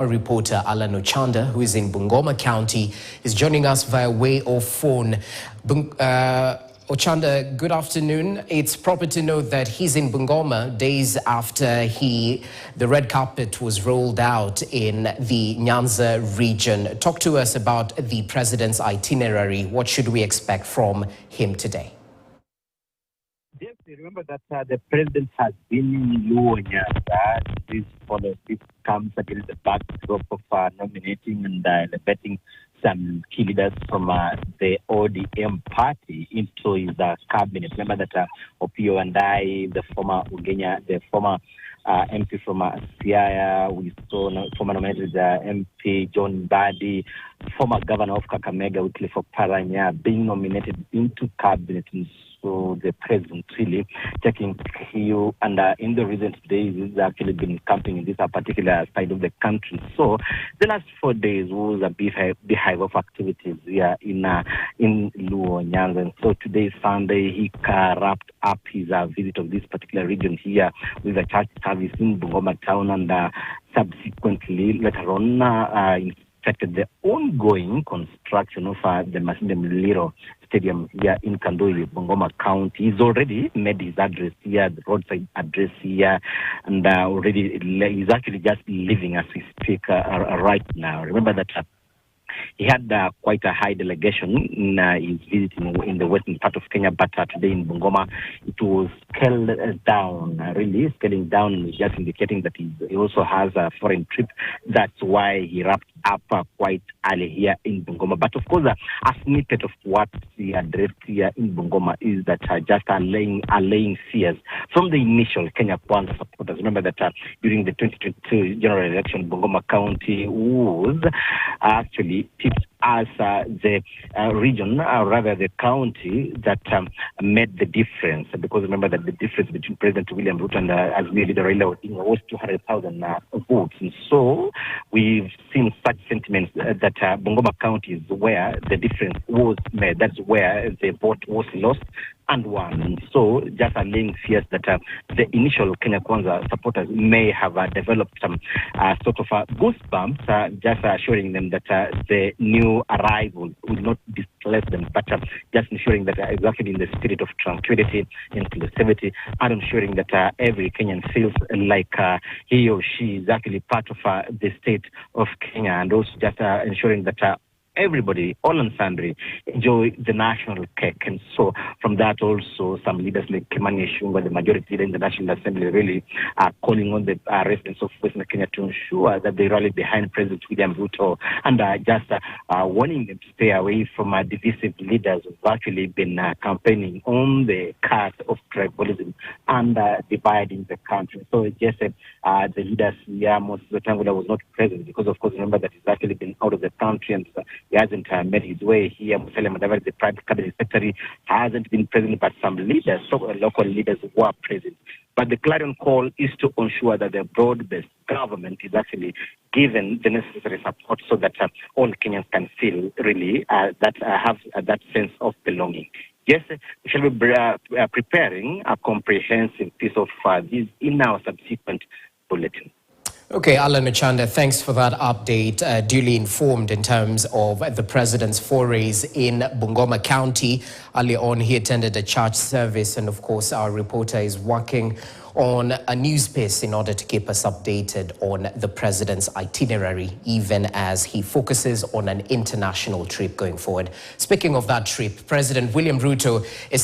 Our reporter Alan Ochanda, who is in Bungoma County, is joining us via way of phone. Ochanda, good afternoon. It's proper to note that he's in Bungoma days after the red carpet was rolled out in the Nyanza region. Talk to us about the president's itinerary. What should we expect from him today? Yes, remember that the president has been in Nyanza. This comes against the backdrop of nominating and electing some key leaders from the ODM party into his cabinet. Remember that Opio and the former Ugenya, the former MP from Siaya, we saw former nominated MP John Badi, former governor of Kakamega, Wycliffe Oparanya, being nominated into cabinet. So the president really taking cue, and in the recent days, he's actually been camping in this particular side of the country. So the last 4 days was a beehive of activities here in Nyanza. And so today, Sunday, he wrapped up his visit of this particular region here with a church service in Bungoma town, and subsequently later on inspected the ongoing construction of the Masinde Muliro Stadium here in Kandoi, Bungoma County. He's already made his address here, the roadside address here, and already he's actually just leaving as we speak right now. Remember that he had quite a high delegation in his visit in the western part of Kenya, but today in Bungoma, it was scaled down, really scaling down, just indicating that he also has a foreign trip. That's why he wrapped up quite early here in Bungoma. But of course, a snippet of what he addressed here in Bungoma is that just allaying fears from the initial Kenya Kwanza supporters. Remember that during the 2022 general election, Bungoma County was actually tipped as the region, or rather the county, that made the difference. Because remember that the difference between President William Ruto and Azimio leader Raila Odinga was 200,000 votes. And so we've seen such sentiments that Bungoma County is where the difference was made. That's where the vote was lost and won. And so just allaying fears that the initial Kenya Kwanza supporters may have developed some sort of goosebumps, just assuring them that the new arrival will not displace them, but just ensuring that it's actually in the spirit of tranquility, inclusivity, and ensuring that every Kenyan feels like he or she is actually part of the state of Kenya, and also just ensuring that everybody, all and sundry, enjoy the national cake. And so from that also, some leaders like Kimani Ichung'wah, the majority leader in the National Assembly, really are calling on the residents of Western Kenya to ensure that they rally behind President William Ruto, and just warning them to stay away from divisive leaders who've actually been campaigning on the card of tribalism and dividing the country. So just the leaders, Moses Wetangula was not present because, of course, remember that he's actually been out of the country, and he hasn't made his way here. Musalia Mudavadi, the private cabinet secretary, hasn't been present, but some leaders, local leaders, were present. But the clarion call is to ensure that the broad-based government is actually given the necessary support so that all Kenyans can feel really that have that sense of belonging. Yes, we shall be preparing a comprehensive piece of this in our subsequent bulletin. Okay, Alan Ochanda, thanks for that update. Duly informed in terms of the president's forays in Bungoma County. Earlier on, he attended a church service, and of course, our reporter is working on a news piece in order to keep us updated on the president's itinerary, even as he focuses on an international trip going forward. Speaking of that trip, President William Ruto is